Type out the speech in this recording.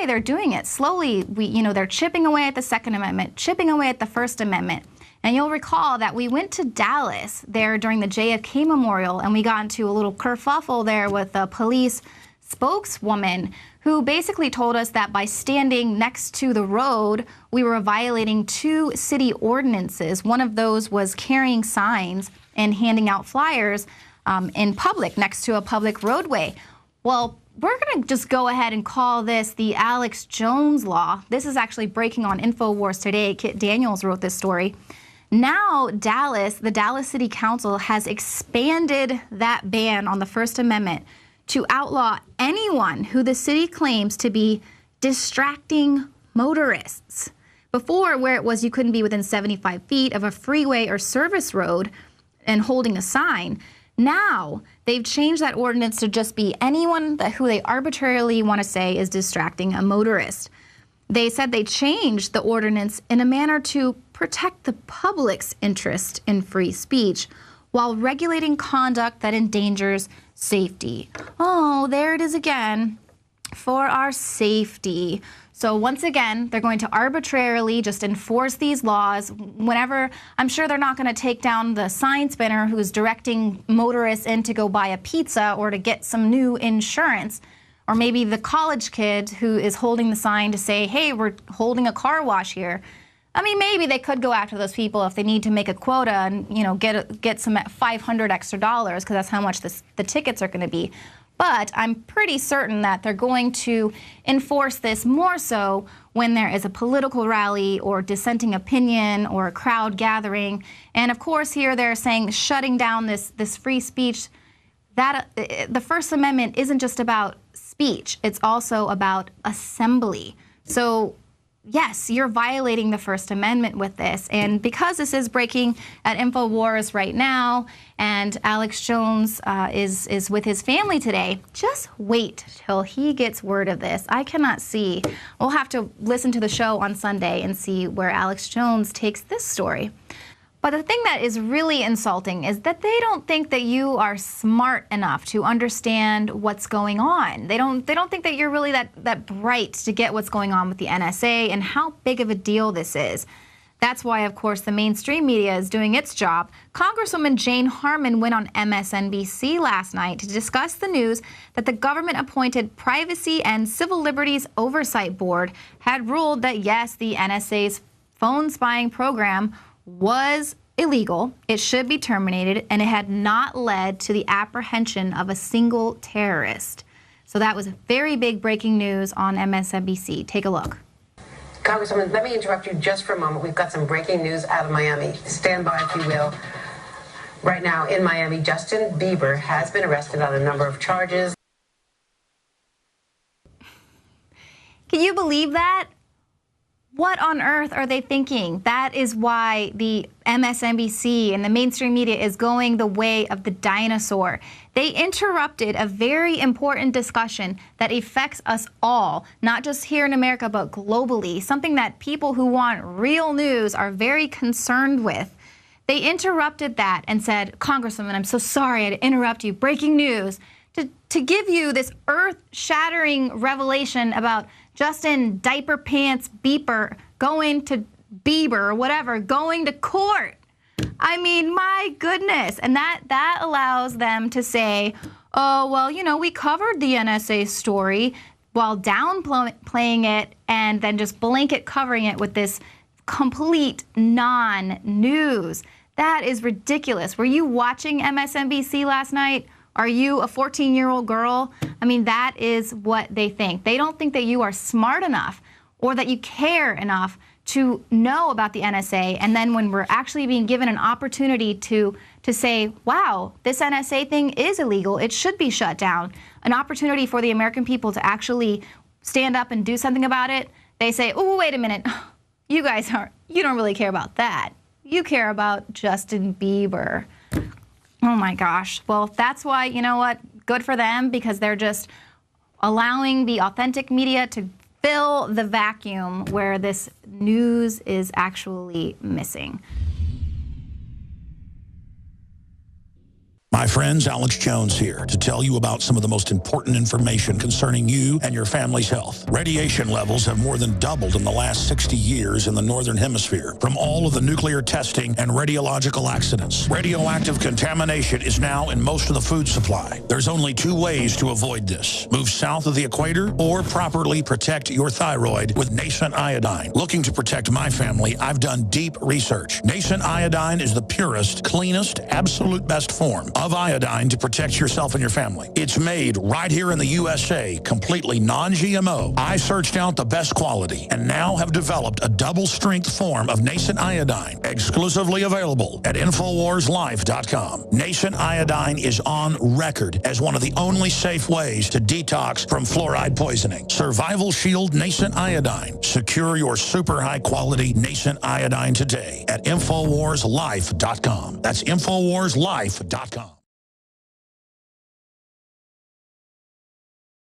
way they're doing it. Slowly, they're chipping away at the Second Amendment, chipping away at the First Amendment. And you'll recall that we went to Dallas there during the JFK Memorial, and we got into a little kerfuffle there with a police spokeswoman who basically told us that by standing next to the road, we were violating 2 city ordinances. One of those was carrying signs and handing out flyers in public next to a public roadway. Well, we're going to just go ahead and call this the Alex Jones law. This is actually breaking on Infowars today. Kit Daniels wrote this story. Now, the Dallas City Council has expanded that ban on the First Amendment to outlaw anyone who the city claims to be distracting motorists. Before, where it was you couldn't be within 75 feet of a freeway or service road and holding a sign, now they've changed that ordinance to just be anyone who they arbitrarily want to say is distracting a motorist. They said they changed the ordinance in a manner to protect the public's interest in free speech while regulating conduct that endangers safety. Oh, there it is again, for our safety. So once again, they're going to arbitrarily just enforce these laws whenever. I'm sure they're not going to take down the sign spinner who's directing motorists in to go buy a pizza or to get some new insurance. Or maybe the college kid who is holding the sign to say, hey, we're holding a car wash here. I mean, maybe they could go after those people if they need to make a quota and, get some $500 extra because that's how much the tickets are going to be. But I'm pretty certain that they're going to enforce this more so when there is a political rally or dissenting opinion or a crowd gathering. And of course, here they're saying shutting down this free speech. That the First Amendment isn't just about speech, it's also about assembly. So yes, you're violating the First Amendment with this. And because this is breaking at Infowars right now, and Alex Jones is with his family today, just wait till he gets word of this. I cannot see. We'll have to listen to the show on Sunday and see where Alex Jones takes this story. But the thing that is really insulting is that they don't think that you are smart enough to understand what's going on. They don't think that you're really that bright to get what's going on with the NSA and how big of a deal this is. That's why, of course, the mainstream media is doing its job. Congresswoman Jane Harman went on MSNBC last night to discuss the news that the government-appointed Privacy and Civil Liberties Oversight Board had ruled that, yes, the NSA's phone spying program was illegal, it should be terminated, and it had not led to the apprehension of a single terrorist. So that was very big breaking news on MSNBC. Take a look. Congresswoman, let me interrupt you just for a moment. We've got some breaking news out of Miami. Stand by, if you will. Right now in Miami, Justin Bieber has been arrested on a number of charges. Can you believe that? What on earth are they thinking? That is why the MSNBC and the mainstream media is going the way of the dinosaur. They interrupted a very important discussion that affects us all, not just here in America, but globally, something that people who want real news are very concerned with. They interrupted that and said, Congresswoman, I'm so sorry I had to interrupt you. Breaking news. To give you this earth-shattering revelation about Justin Diaper Pants Bieber going to court. I mean, my goodness. And that allows them to say, oh, well, we covered the NSA story while downplaying it and then just blanket covering it with this complete non-news. That is ridiculous. Were you watching MSNBC last night? Are you a 14-year-old girl? I mean, that is what they think. They don't think that you are smart enough or that you care enough to know about the NSA. And then when we're actually being given an opportunity to say, wow, this NSA thing is illegal, it should be shut down, an opportunity for the American people to actually stand up and do something about it, they say, oh, wait a minute, you don't really care about that. You care about Justin Bieber. Oh my gosh. Well, that's why, you know what? Good for them, because they're just allowing the authentic media to fill the vacuum where this news is actually missing. My friends, Alex Jones here to tell you about some of the most important information concerning you and your family's health. Radiation levels have more than doubled in the last 60 years in the Northern Hemisphere from all of the nuclear testing and radiological accidents. Radioactive contamination is now in most of the food supply. There's only 2 ways to avoid this. Move south of the equator or properly protect your thyroid with nascent iodine. Looking to protect my family, I've done deep research. Nascent iodine is the purest, cleanest, absolute best form of iodine to protect yourself and your family. It's made right here in the USA, completely non-GMO. I searched out the best quality and now have developed a double-strength form of nascent iodine, exclusively available at InfowarsLife.com. Nascent iodine is on record as one of the only safe ways to detox from fluoride poisoning. Survival Shield Nascent Iodine. Secure your super high-quality nascent iodine today at InfowarsLife.com. That's InfowarsLife.com.